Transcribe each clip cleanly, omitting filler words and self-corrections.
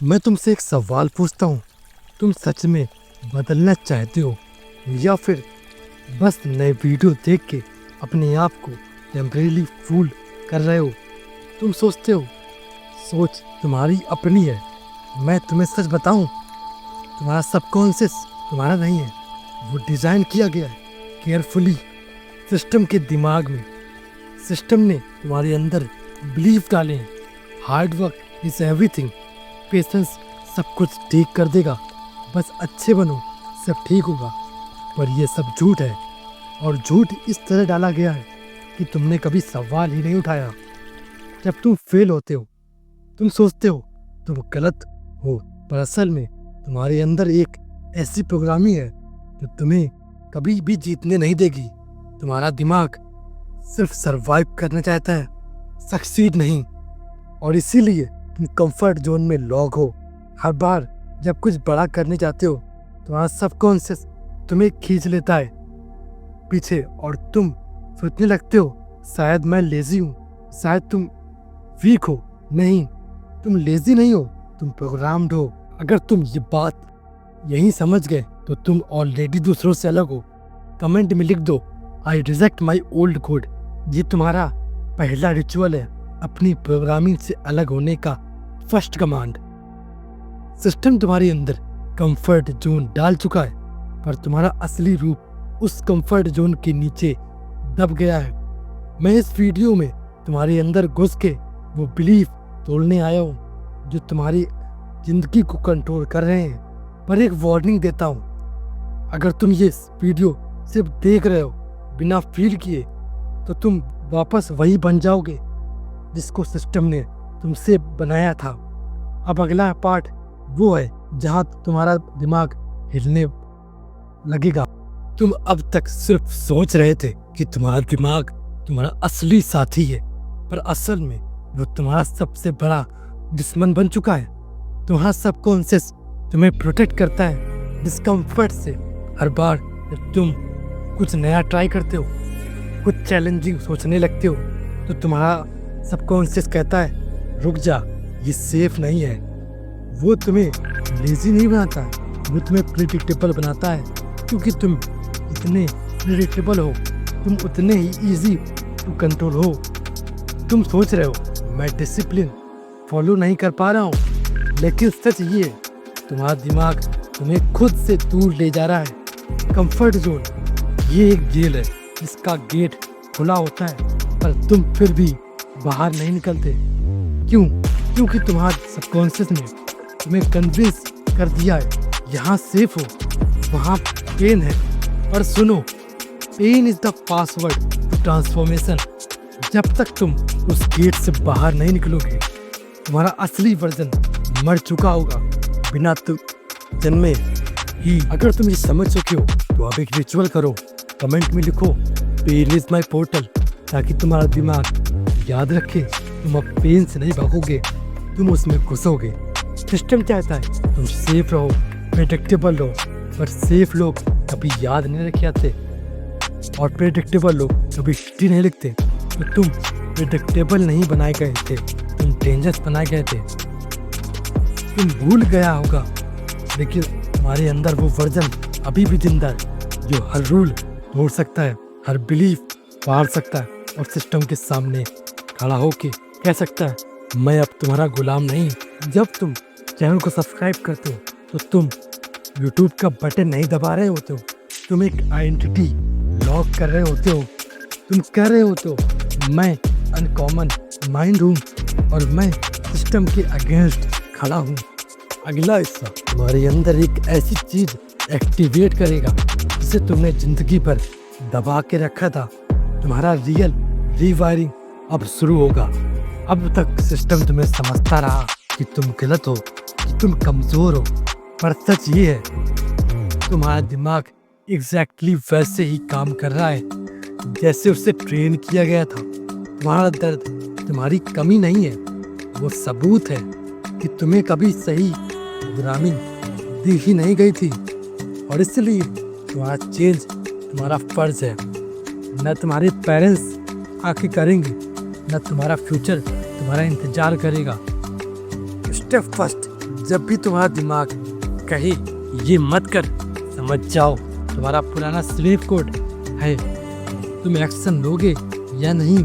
मैं तुमसे एक सवाल पूछता हूँ, तुम सच में बदलना चाहते हो या फिर बस नए वीडियो देख के अपने आप को टेम्परेली फूल कर रहे हो? तुम सोचते हो सोच तुम्हारी अपनी है। मैं तुम्हें सच बताऊं, तुम्हारा सबकॉन्शियस तुम्हारा नहीं है। वो डिज़ाइन किया गया है केयरफुली सिस्टम के दिमाग में। सिस्टम ने तुम्हारे अंदर बिलीफ डाले हैं, hard work is everything, patience सब कुछ ठीक कर देगा, बस अच्छे बनो सब ठीक होगा। पर यह सब झूठ है, और झूठ इस तरह डाला गया है कि तुमने कभी सवाल ही नहीं उठाया। जब तुम फेल होते हो तुम सोचते हो तुम गलत हो, पर असल में तुम्हारे अंदर एक ऐसी प्रोग्रामिंग है जो तुम्हें कभी भी जीतने नहीं देगी। तुम्हारा दिमाग सिर्फ सरवाइव करना चाहता है, सक्सीड नहीं। और इसीलिए तुम कंफर्ट जोन में लॉक हो। हर बार जब कुछ बड़ा करने जाते हो तुम्हारा सबकॉन्शियस तुम्हें खींच लेता है पीछे, और तुम सोचने लगते हो शायद मैं लेजी हूँ, शायद तुम वीक हो। नहीं, तुम लेजी नहीं हो, तुम प्रोग्राम्ड हो। अगर तुम ये बात यही समझ गए तो तुम ऑलरेडी दूसरों से अलग हो। कमेंट में लिख दो, I reject my old code. ये तुम्हारा पहला रिचुअल है, अपनी प्रोग्रामिंग से अलग होने का फर्स्ट कमांड। सिस्टम तुम्हारे अंदर कंफर्ट जोन डाल चुका है, पर तुम्हारा असली रूप उस कंफर्ट जोन के नीचे दब गया है। मैं इस वीडियो में तुम्हारे अंदर घुस के वो बिलीफ तोड़ने आया हूँ जो तुम्हारी जिंदगी को कंट्रोल कर रहे हैं। पर एक वार्निंग देता हूँ, अगर तुम ये वीडियो सिर्फ देख रहे हो बिना फील किए तो तुम वापस वही बन जाओगे जिसको सिस्टम ने तुमसे बनाया था। अब अगला पार्ट वो है जहाँ तुम्हारा दिमाग हिलने लगेगा। तुम अब तक सिर्फ सोच रहे थे कि तुम्हारा दिमाग तुम्हारा असली साथी है, पर असल में वो तुम्हारा सबसे बड़ा दुश्मन बन चुका है। तुम्हारा सबकॉन्शियस तुम्हें प्रोटेक्ट करता है डिस्कम्फर्ट से। हर बार जब तुम कुछ नया ट्राई करते हो, कुछ चैलेंजिंग सोचने लगते हो, तो तुम्हारा सबकॉन्शियस कहता है रुक जा, ये सेफ नहीं है। वो तुम्हें लेजी नहीं बनाता, वो तुम्हें प्रिडिक्टेबल बनाता है, क्योंकि तुम इतने प्रिडिक्टेबल हो, तुम उतने ही इजी टू कंट्रोल हो। तुम सोच रहे हो मैं डिसिप्लिन फॉलो नहीं कर पा रहा हूँ, लेकिन सच ये है तुम्हारा दिमाग तुम्हें खुद से दूर ले जा रहा है। कंफर्ट जोन ये एक जेल है, इसका गेट खुला होता है, पर तुम फिर भी बाहर नहीं निकलते। क्यों? क्योंकि तुम्हारा सबकॉन्शियस ने तुम्हें कन्विंस कर दिया है यहाँ सेफ हो, वहाँ पेन है। और सुनो, pain is the password to transformation. जब तक तुम उस गेट से बाहर नहीं निकलोगे तुम्हारा असली वर्जन मर चुका होगा बिना तुम जन्मे ही। अगर तुम ये समझ चुके हो तो अब एक रिचुअल करो, कमेंट में लिखो पेन इज माई पोर्टल, ताकि तुम्हारा दिमाग याद रखे तुम अब पेन से नहीं भागोगे, तुम उसमें घुसोगे। सिस्टम चाहता है तुम सेफ रहो, प्रेडिक्टेबल रहो, पर सेफ लोग कभी याद नहीं रखे आते और प्रेडिक्टेबल लोग कभी हिस्ट्री नहीं लिखते। तो तुम प्रेडिक्टेबल नहीं बनाए गए थे, तुम डेंजरस बनाए गए थे। तुम भूल गया होगा, लेकिन तुम्हारे अंदर वो वर्जन अभी भी जिंदा है जो हर रूल तोड़ सकता है, हर बिलीफ फाड़ सकता है, और सिस्टम के सामने खड़ा होके कह सकता है मैं अब तुम्हारा गुलाम नहीं। जब तुम चैनल को सब्सक्राइब करते हो तो तुम यूट्यूब का बटन नहीं दबा रहे होते हो, तुम एक आइडेंटिटी लॉक कर रहे होते हो। तुम कह रहे होते हो मैं अनकॉमन माइंड हूँ और मैं सिस्टम के अगेंस्ट खड़ा हूँ। अगला हिस्सा तुम्हारे अंदर एक ऐसी चीज एक्टिवेट करेगा जिसे तुमने जिंदगी भर दबा के रखा था। तुम्हारा रियल रीवायरिंग अब शुरू होगा। अब तक सिस्टम तुम्हें समझता रहा कि तुम गलत हो, कि तुम कमजोर हो, पर सच ये है तुम्हारा दिमाग एग्जैक्टली वैसे ही काम कर रहा है जैसे उसे ट्रेन किया गया था। तुम्हारा दर्द तुम्हारी कमी नहीं है, वो सबूत है कि तुम्हें कभी सही प्रोग्रामिंग दी ही नहीं गई थी। और इसलिए तुम्हारा चेंज तुम्हारा फर्ज है। न तुम्हारे पेरेंट्स आके करेंगे, न तुम्हारा फ्यूचर तुम्हारा इंतजार करेगा। स्टेप फर्स्ट, जब भी तुम्हारा दिमाग कहे ये मत कर, समझ जाओ तुम्हारा पुराना स्लेव कोड है। तुम एक्शन लोगे या नहीं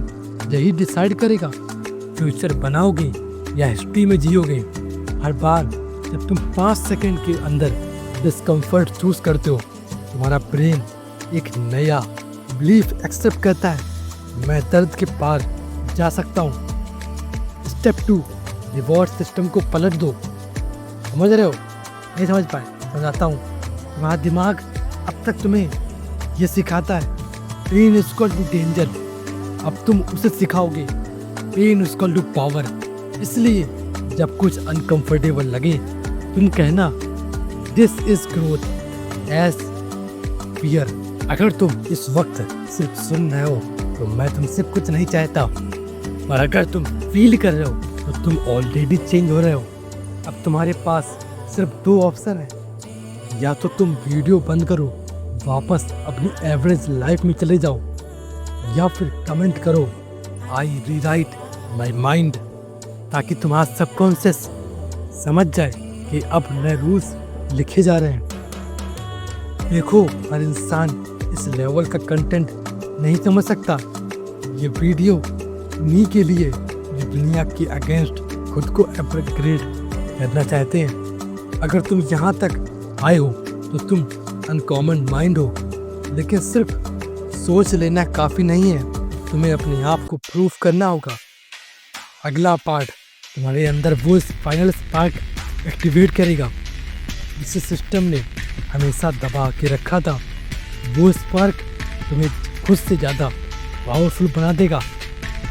यही डिसाइड करेगा फ्यूचर बनाओगे या हिस्ट्री में जियोगे। हर बार जब तुम 5 सेकंड के अंदर डिस्कम्फर्ट चूज करते हो, तुम्हारा ब्रेन एक नया बिलीफ एक्सेप्ट करता है, मैं दर्द के पार जा सकता हूँ। स्टेप 2, रिवॉर्ड सिस्टम को पलट दो। समझ रहे हो? नहीं समझ पाए? समझाता हूँ। तुम्हारा दिमाग अब तक तुम्हें ये सिखाता है pain is equal to danger, अब तुम उसे सिखाओगे pain is equal to power. इसलिए जब कुछ अनकंफर्टेबल लगे तुम कहना this is growth as fear. अगर तुम इस वक्त सिर्फ सुन रहे हो तो मैं तुमसे कुछ नहीं चाहता, और अगर तुम फील कर रहे हो तो तुम ऑलरेडी चेंज हो रहे हो। अब तुम्हारे पास सिर्फ 2 ऑप्शन है, या तो तुम वीडियो बंद करो, वापस अपनी एवरेज लाइफ में चले जाओ, या फिर कमेंट करो आई रीराइट माई माइंड, ताकि तुम्हारा सबकॉन्शियस समझ जाए कि अब नए रूल्स लिखे जा रहे हैं। देखो, हर इंसान इस लेवल का कंटेंट नहीं समझ सकता। ये वीडियो उन्हीं के लिए जो दुनिया के अगेंस्ट खुद को अपग्रेड करना चाहते हैं। अगर तुम यहाँ तक आए हो तो तुम अनकॉमन माइंड हो, लेकिन सिर्फ सोच लेना काफ़ी नहीं है, तुम्हें अपने आप को प्रूव करना होगा। अगला पार्ट तुम्हारे अंदर वो फाइनल स्पार्क एक्टिवेट करेगा जिसे सिस्टम ने हमेशा दबा के रखा था। वो स्पार्क तुम्हें खुद से ज़्यादा पावरफुल बना देगा।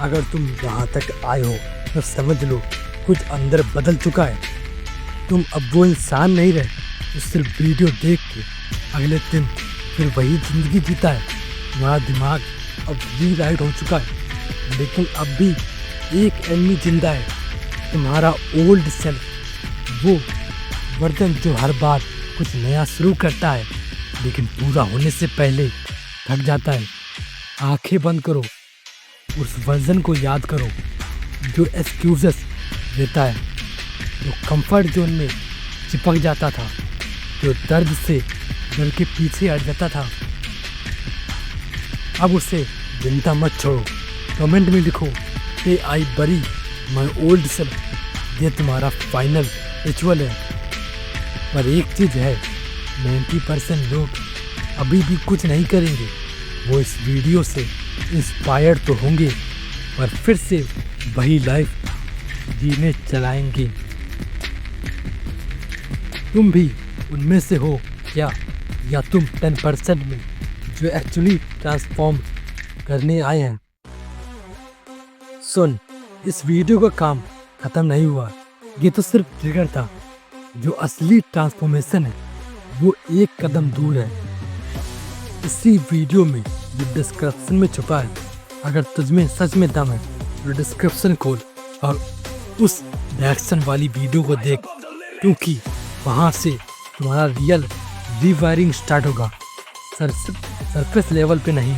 अगर तुम यहाँ तक आए हो तो समझ लो कुछ अंदर बदल चुका है। तुम अब वो इंसान नहीं रहे जो सिर्फ वीडियो देख के अगले दिन फिर वही ज़िंदगी जीता है। तुम्हारा दिमाग अब रीराइट हो चुका है, लेकिन अब भी एक एनिमी जिंदा है, तुम्हारा ओल्ड सेल्फ, वो वर्जन जो हर बार कुछ नया शुरू करता है लेकिन पूरा होने से पहले थक जाता है। आंखें बंद करो, उस वर्जन को याद करो जो एक्सक्यूजेस देता है, जो कंफर्ट जोन में चिपक जाता था, जो दर्द से डर के पीछे हट जाता था। अब उसे जिंदा मत छोड़ो। कमेंट में लिखो ए आई बरी माई ओल्ड सेल्फ। ये तुम्हारा फाइनल रिचुअल है। पर एक चीज़ है, 90% लोग अभी भी कुछ नहीं करेंगे। वो इस वीडियो से इंस्पायर्ड तो होंगे पर फिर से वही लाइफ जीने चलाएंगे। तुम भी उनमें से हो क्या, या तुम 10% में जो एक्चुअली ट्रांसफॉर्म करने आए हैं? सुन, इस वीडियो का काम खत्म नहीं हुआ, ये तो सिर्फ ट्रिगर था। जो असली ट्रांसफॉर्मेशन है वो एक कदम दूर है। इसी वीडियो में जो डिस्क्रिप्शन में छुपा है, अगर तुझमें सच में दम है तो डिस्क्रिप्शन खोल और उस रिएक्शन वाली वीडियो को देख, क्योंकि वहाँ से तुम्हारा रियल रीवायरिंग स्टार्ट होगा। सरफेस लेवल पे नहीं,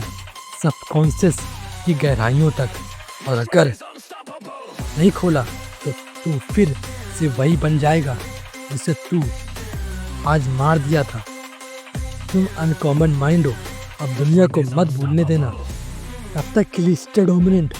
सबकॉन्शियस की गहराइयों तक। और अगर नहीं खोला तो तू फिर से वही बन जाएगा जिसे तू आज मार दिया था। तुम अनकॉमन माइंड हो, अब दुनिया को मत भूलने देना। तब तक के लिए स्टे डोमिनेंट।